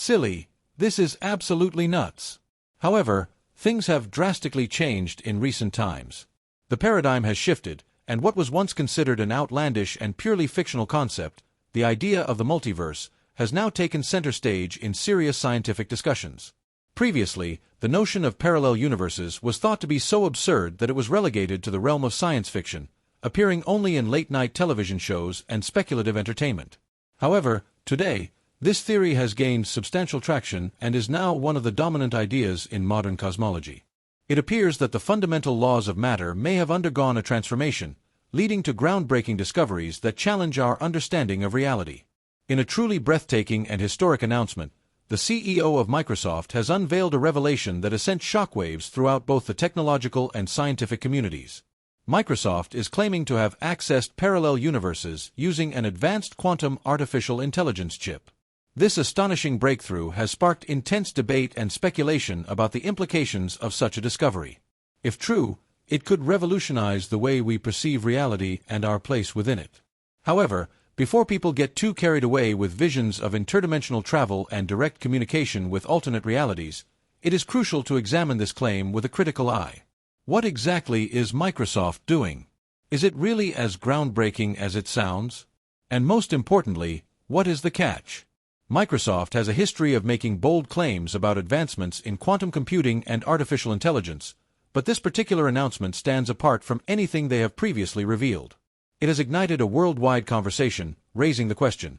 Silly, this is absolutely nuts. However, things have drastically changed in recent times. The paradigm has shifted, and what was once considered an outlandish and purely fictional concept, the idea of the multiverse, has now taken center stage in serious scientific discussions. Previously, the notion of parallel universes was thought to be so absurd that it was relegated to the realm of science fiction, appearing only in late-night television shows and speculative entertainment. However, today, this theory has gained substantial traction and is now one of the dominant ideas in modern cosmology. It appears that the fundamental laws of matter may have undergone a transformation, leading to groundbreaking discoveries that challenge our understanding of reality. In a truly breathtaking and historic announcement, the CEO of Microsoft has unveiled a revelation that has sent shockwaves throughout both the technological and scientific communities. Microsoft is claiming to have accessed parallel universes using an advanced quantum artificial intelligence chip. This astonishing breakthrough has sparked intense debate and speculation about the implications of such a discovery. If true, it could revolutionize the way we perceive reality and our place within it. However, before people get too carried away with visions of interdimensional travel and direct communication with alternate realities, it is crucial to examine this claim with a critical eye. What exactly is Microsoft doing? Is it really as groundbreaking as it sounds? And most importantly, what is the catch? Microsoft has a history of making bold claims about advancements in quantum computing and artificial intelligence, but this particular announcement stands apart from anything they have previously revealed. It has ignited a worldwide conversation, raising the question: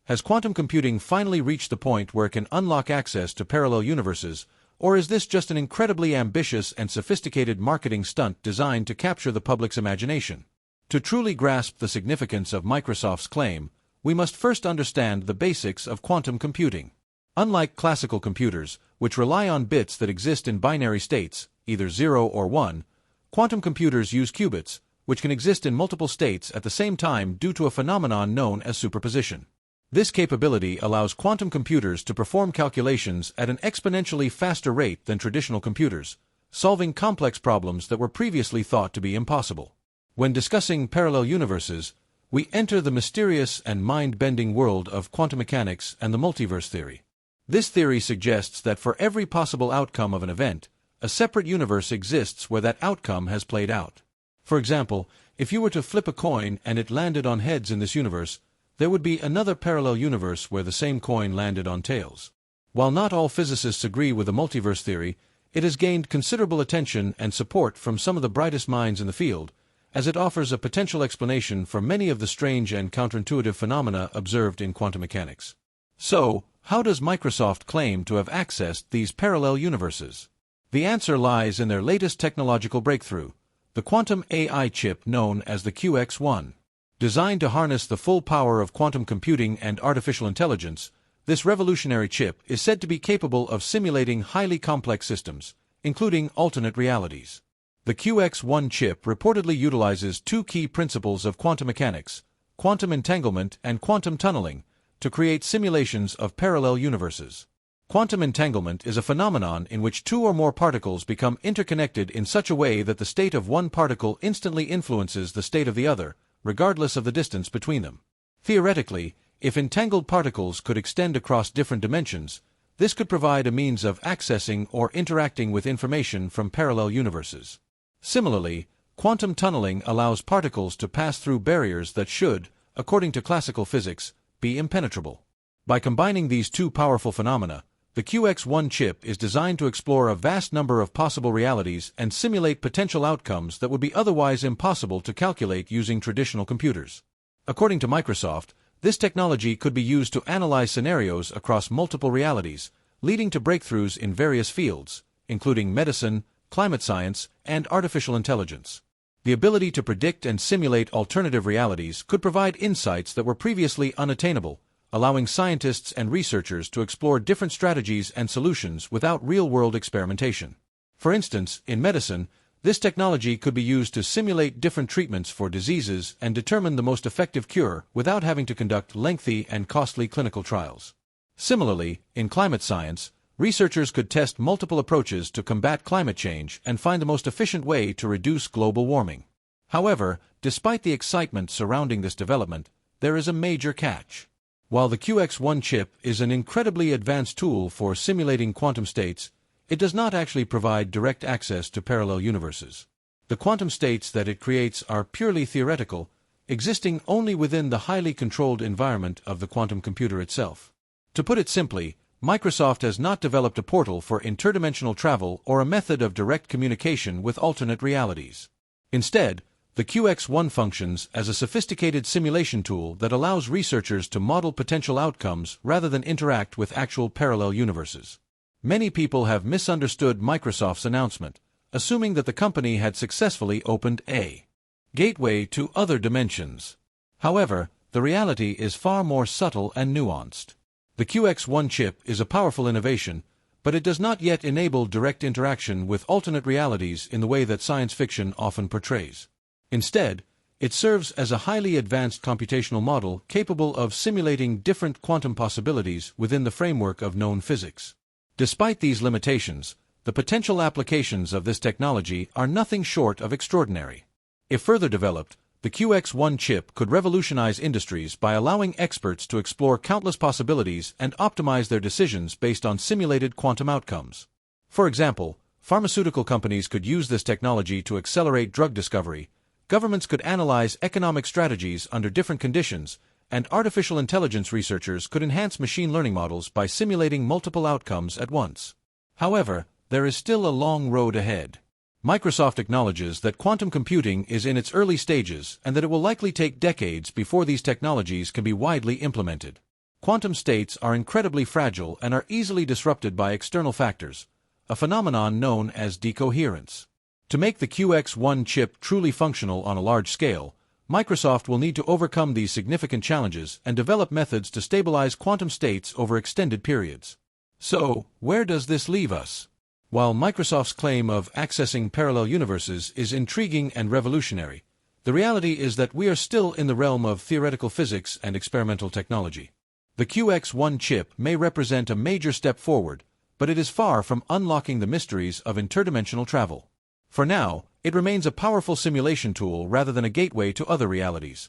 has quantum computing finally reached the point where it can unlock access to parallel universes, or is this just an incredibly ambitious and sophisticated marketing stunt designed to capture the public's imagination? To truly grasp the significance of Microsoft's claim, we must first understand the basics of quantum computing. Unlike classical computers, which rely on bits that exist in binary states, either 0 or 1, quantum computers use qubits, which can exist in multiple states at the same time due to a phenomenon known as superposition. This capability allows quantum computers to perform calculations at an exponentially faster rate than traditional computers, solving complex problems that were previously thought to be impossible. When discussing parallel universes, we enter the mysterious and mind-bending world of quantum mechanics and the multiverse theory. This theory suggests that for every possible outcome of an event, a separate universe exists where that outcome has played out. For example, if you were to flip a coin and it landed on heads in this universe, there would be another parallel universe where the same coin landed on tails. While not all physicists agree with the multiverse theory, it has gained considerable attention and support from some of the brightest minds in the field, as it offers a potential explanation for many of the strange and counterintuitive phenomena observed in quantum mechanics. So, how does Microsoft claim to have accessed these parallel universes? The answer lies in their latest technological breakthrough, the quantum AI chip known as the QX1. Designed to harness the full power of quantum computing and artificial intelligence, this revolutionary chip is said to be capable of simulating highly complex systems, including alternate realities. The QX1 chip reportedly utilizes two key principles of quantum mechanics, quantum entanglement and quantum tunneling, to create simulations of parallel universes. Quantum entanglement is a phenomenon in which two or more particles become interconnected in such a way that the state of one particle instantly influences the state of the other, regardless of the distance between them. Theoretically, if entangled particles could extend across different dimensions, this could provide a means of accessing or interacting with information from parallel universes. Similarly, quantum tunneling allows particles to pass through barriers that should, according to classical physics, be impenetrable. By combining these two powerful phenomena, the QX1 chip is designed to explore a vast number of possible realities and simulate potential outcomes that would be otherwise impossible to calculate using traditional computers. According to Microsoft, this technology could be used to analyze scenarios across multiple realities, leading to breakthroughs in various fields, including medicine, climate science, and artificial intelligence. The ability to predict and simulate alternative realities could provide insights that were previously unattainable, allowing scientists and researchers to explore different strategies and solutions without real-world experimentation. For instance, in medicine, this technology could be used to simulate different treatments for diseases and determine the most effective cure without having to conduct lengthy and costly clinical trials. Similarly, in climate science, researchers could test multiple approaches to combat climate change and find the most efficient way to reduce global warming. However, despite the excitement surrounding this development, there is a major catch. While the QX1 chip is an incredibly advanced tool for simulating quantum states, it does not actually provide direct access to parallel universes. The quantum states that it creates are purely theoretical, existing only within the highly controlled environment of the quantum computer itself. To put it simply, Microsoft has not developed a portal for interdimensional travel or a method of direct communication with alternate realities. Instead, the QX1 functions as a sophisticated simulation tool that allows researchers to model potential outcomes rather than interact with actual parallel universes. Many people have misunderstood Microsoft's announcement, assuming that the company had successfully opened a gateway to other dimensions. However, the reality is far more subtle and nuanced. The QX1 chip is a powerful innovation, but it does not yet enable direct interaction with alternate realities in the way that science fiction often portrays. Instead, it serves as a highly advanced computational model capable of simulating different quantum possibilities within the framework of known physics. Despite these limitations, the potential applications of this technology are nothing short of extraordinary. If further developed, the QX1 chip could revolutionize industries by allowing experts to explore countless possibilities and optimize their decisions based on simulated quantum outcomes. For example, pharmaceutical companies could use this technology to accelerate drug discovery, governments could analyze economic strategies under different conditions, and artificial intelligence researchers could enhance machine learning models by simulating multiple outcomes at once. However, there is still a long road ahead. Microsoft acknowledges that quantum computing is in its early stages and that it will likely take decades before these technologies can be widely implemented. Quantum states are incredibly fragile and are easily disrupted by external factors, a phenomenon known as decoherence. To make the QX1 chip truly functional on a large scale, Microsoft will need to overcome these significant challenges and develop methods to stabilize quantum states over extended periods. So, where does this leave us? While Microsoft's claim of accessing parallel universes is intriguing and revolutionary, the reality is that we are still in the realm of theoretical physics and experimental technology. The QX1 chip may represent a major step forward, but it is far from unlocking the mysteries of interdimensional travel. For now, it remains a powerful simulation tool rather than a gateway to other realities.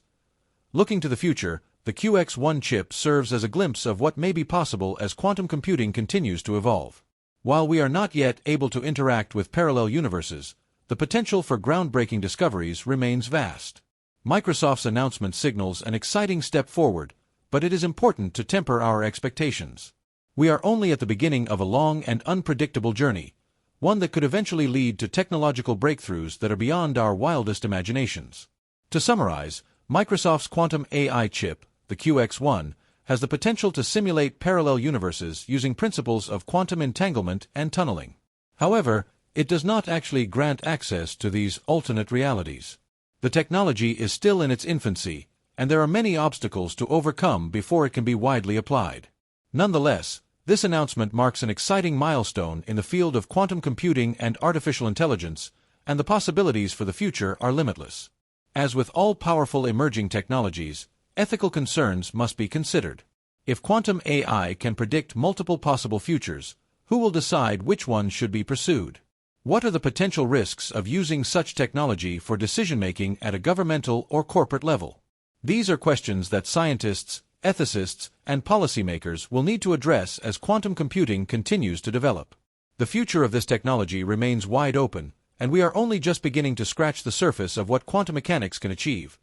Looking to the future, the QX1 chip serves as a glimpse of what may be possible as quantum computing continues to evolve. While we are not yet able to interact with parallel universes, the potential for groundbreaking discoveries remains vast. Microsoft's announcement signals an exciting step forward, but it is important to temper our expectations. We are only at the beginning of a long and unpredictable journey, one that could eventually lead to technological breakthroughs that are beyond our wildest imaginations. To summarize, Microsoft's quantum AI chip, the QX1, has the potential to simulate parallel universes using principles of quantum entanglement and tunneling. However, it does not actually grant access to these alternate realities. The technology is still in its infancy, and there are many obstacles to overcome before it can be widely applied. Nonetheless, this announcement marks an exciting milestone in the field of quantum computing and artificial intelligence, and the possibilities for the future are limitless. As with all powerful emerging technologies, ethical concerns must be considered. If quantum AI can predict multiple possible futures, who will decide which one should be pursued? What are the potential risks of using such technology for decision-making at a governmental or corporate level? These are questions that scientists, ethicists, and policymakers will need to address as quantum computing continues to develop. The future of this technology remains wide open, and we are only just beginning to scratch the surface of what quantum mechanics can achieve.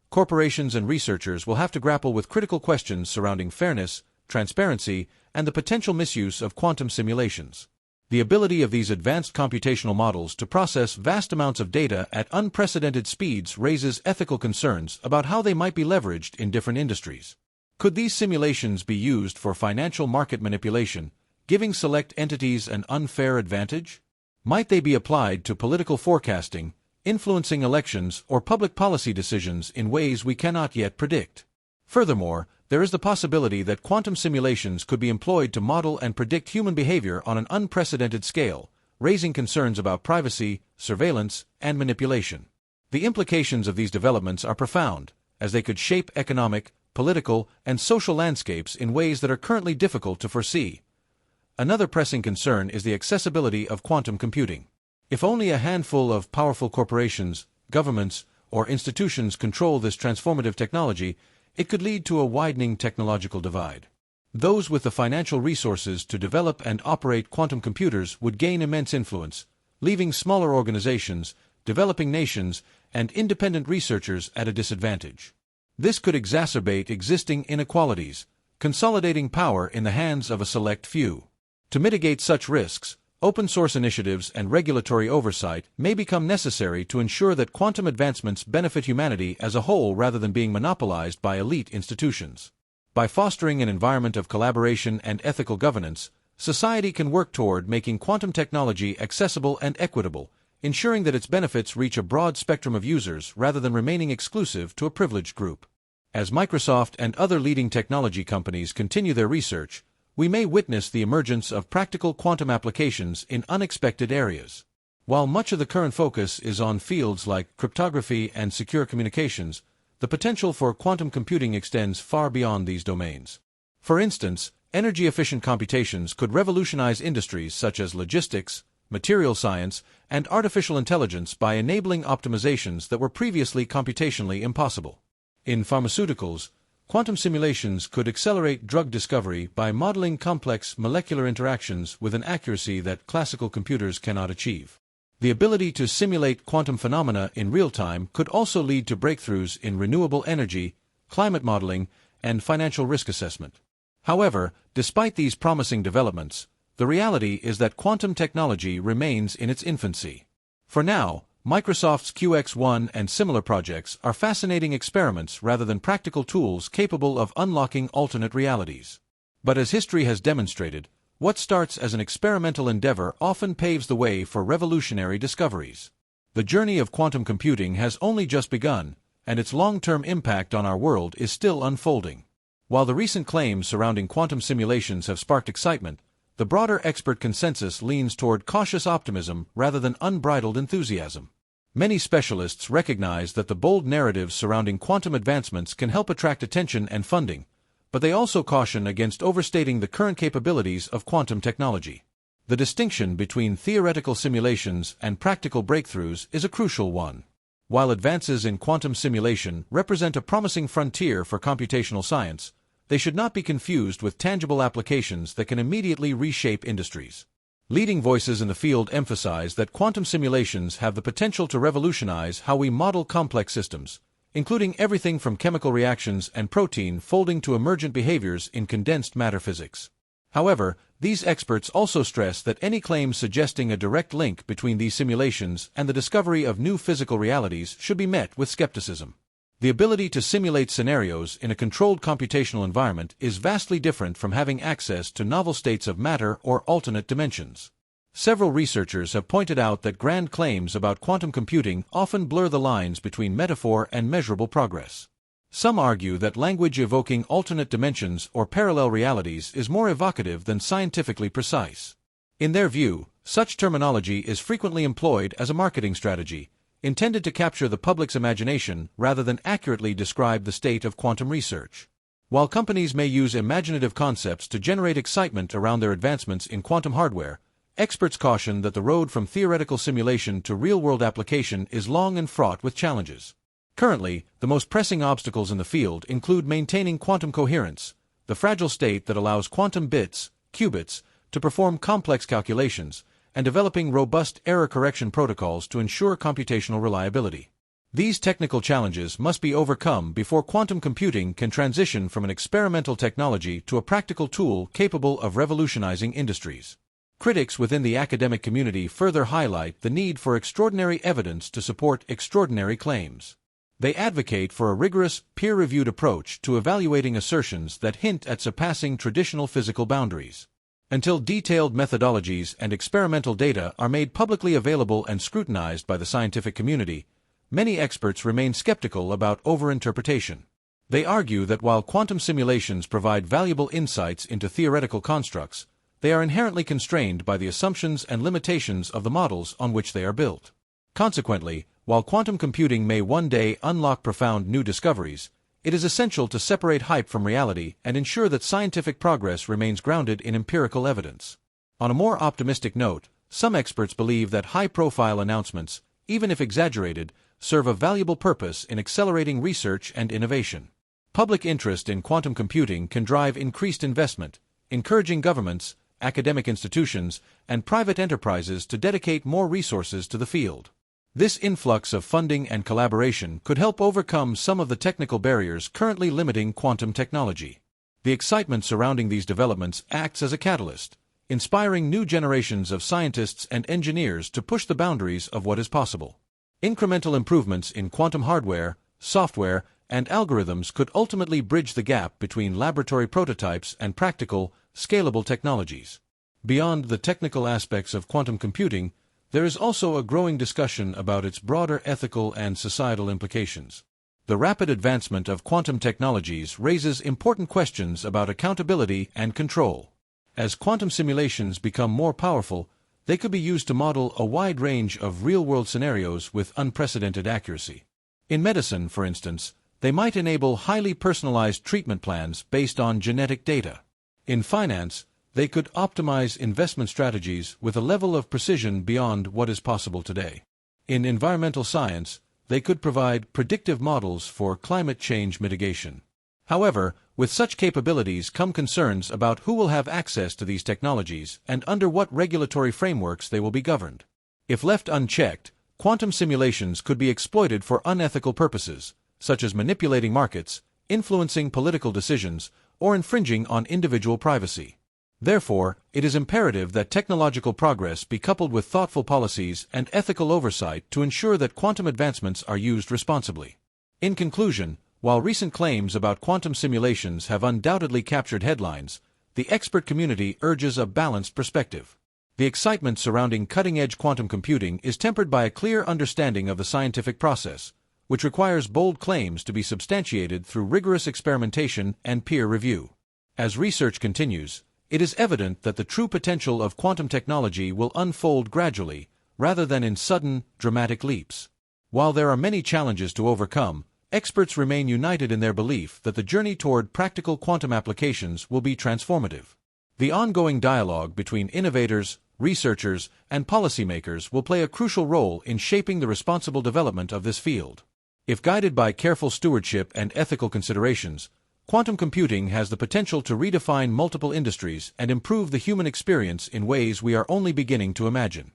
Corporations and researchers will have to grapple with critical questions surrounding fairness, transparency, and the potential misuse of quantum simulations. The ability of these advanced computational models to process vast amounts of data at unprecedented speeds raises ethical concerns about how they might be leveraged in different industries. Could these simulations be used for financial market manipulation, giving select entities an unfair advantage? Might they be applied to political forecasting, influencing elections or public policy decisions in ways we cannot yet predict? Furthermore, there is the possibility that quantum simulations could be employed to model and predict human behavior on an unprecedented scale, raising concerns about privacy, surveillance, and manipulation. The implications of these developments are profound, as they could shape economic, political, and social landscapes in ways that are currently difficult to foresee. Another pressing concern is the accessibility of quantum computing. If only a handful of powerful corporations, governments, or institutions control this transformative technology, it could lead to a widening technological divide. Those with the financial resources to develop and operate quantum computers would gain immense influence, leaving smaller organizations, developing nations, and independent researchers at a disadvantage. This could exacerbate existing inequalities, consolidating power in the hands of a select few. To mitigate such risks, open-source initiatives and regulatory oversight may become necessary to ensure that quantum advancements benefit humanity as a whole rather than being monopolized by elite institutions. By fostering an environment of collaboration and ethical governance, society can work toward making quantum technology accessible and equitable, ensuring that its benefits reach a broad spectrum of users rather than remaining exclusive to a privileged group. As Microsoft and other leading technology companies continue their research, we may witness the emergence of practical quantum applications in unexpected areas. While much of the current focus is on fields like cryptography and secure communications, the potential for quantum computing extends far beyond these domains. For instance, energy-efficient computations could revolutionize industries such as logistics, material science, and artificial intelligence by enabling optimizations that were previously computationally impossible. In pharmaceuticals, quantum simulations could accelerate drug discovery by modeling complex molecular interactions with an accuracy that classical computers cannot achieve. The ability to simulate quantum phenomena in real time could also lead to breakthroughs in renewable energy, climate modeling, and financial risk assessment. However, despite these promising developments, the reality is that quantum technology remains in its infancy. For now, Microsoft's QX1 and similar projects are fascinating experiments rather than practical tools capable of unlocking alternate realities. But as history has demonstrated, what starts as an experimental endeavor often paves the way for revolutionary discoveries. The journey of quantum computing has only just begun, and its long-term impact on our world is still unfolding. While the recent claims surrounding quantum simulations have sparked excitement, the broader expert consensus leans toward cautious optimism rather than unbridled enthusiasm. Many specialists recognize that the bold narratives surrounding quantum advancements can help attract attention and funding, but they also caution against overstating the current capabilities of quantum technology. The distinction between theoretical simulations and practical breakthroughs is a crucial one. While advances in quantum simulation represent a promising frontier for computational science, they should not be confused with tangible applications that can immediately reshape industries. Leading voices in the field emphasize that quantum simulations have the potential to revolutionize how we model complex systems, including everything from chemical reactions and protein folding to emergent behaviors in condensed matter physics. However, these experts also stress that any claims suggesting a direct link between these simulations and the discovery of new physical realities should be met with skepticism. The ability to simulate scenarios in a controlled computational environment is vastly different from having access to novel states of matter or alternate dimensions. Several researchers have pointed out that grand claims about quantum computing often blur the lines between metaphor and measurable progress. Some argue that language evoking alternate dimensions or parallel realities is more evocative than scientifically precise. In their view, such terminology is frequently employed as a marketing strategy, intended to capture the public's imagination rather than accurately describe the state of quantum research. While companies may use imaginative concepts to generate excitement around their advancements in quantum hardware, experts caution that the road from theoretical simulation to real-world application is long and fraught with challenges. Currently, the most pressing obstacles in the field include maintaining quantum coherence, the fragile state that allows quantum bits, qubits, to perform complex calculations, and developing robust error correction protocols to ensure computational reliability. These technical challenges must be overcome before quantum computing can transition from an experimental technology to a practical tool capable of revolutionizing industries. Critics within the academic community further highlight the need for extraordinary evidence to support extraordinary claims. They advocate for a rigorous, peer-reviewed approach to evaluating assertions that hint at surpassing traditional physical boundaries. Until detailed methodologies and experimental data are made publicly available and scrutinized by the scientific community, many experts remain skeptical about overinterpretation. They argue that while quantum simulations provide valuable insights into theoretical constructs, they are inherently constrained by the assumptions and limitations of the models on which they are built. Consequently, while quantum computing may one day unlock profound new discoveries, it is essential to separate hype from reality and ensure that scientific progress remains grounded in empirical evidence. On a more optimistic note, some experts believe that high-profile announcements, even if exaggerated, serve a valuable purpose in accelerating research and innovation. Public interest in quantum computing can drive increased investment, encouraging governments, academic institutions, and private enterprises to dedicate more resources to the field. This influx of funding and collaboration could help overcome some of the technical barriers currently limiting quantum technology. The excitement surrounding these developments acts as a catalyst, inspiring new generations of scientists and engineers to push the boundaries of what is possible. Incremental improvements in quantum hardware, software, and algorithms could ultimately bridge the gap between laboratory prototypes and practical, scalable technologies. Beyond the technical aspects of quantum computing, there is also a growing discussion about its broader ethical and societal implications. The rapid advancement of quantum technologies raises important questions about accountability and control. As quantum simulations become more powerful, they could be used to model a wide range of real-world scenarios with unprecedented accuracy. In medicine, for instance, they might enable highly personalized treatment plans based on genetic data. In finance, they could optimize investment strategies with a level of precision beyond what is possible today. In environmental science, they could provide predictive models for climate change mitigation. However, with such capabilities come concerns about who will have access to these technologies and under what regulatory frameworks they will be governed. If left unchecked, quantum simulations could be exploited for unethical purposes, such as manipulating markets, influencing political decisions, or infringing on individual privacy. Therefore, it is imperative that technological progress be coupled with thoughtful policies and ethical oversight to ensure that quantum advancements are used responsibly. In conclusion, while recent claims about quantum simulations have undoubtedly captured headlines, the expert community urges a balanced perspective. The excitement surrounding cutting-edge quantum computing is tempered by a clear understanding of the scientific process, which requires bold claims to be substantiated through rigorous experimentation and peer review. As research continues, it is evident that the true potential of quantum technology will unfold gradually, rather than in sudden, dramatic leaps. While there are many challenges to overcome, experts remain united in their belief that the journey toward practical quantum applications will be transformative. The ongoing dialogue between innovators, researchers, and policymakers will play a crucial role in shaping the responsible development of this field. If guided by careful stewardship and ethical considerations, quantum computing has the potential to redefine multiple industries and improve the human experience in ways we are only beginning to imagine.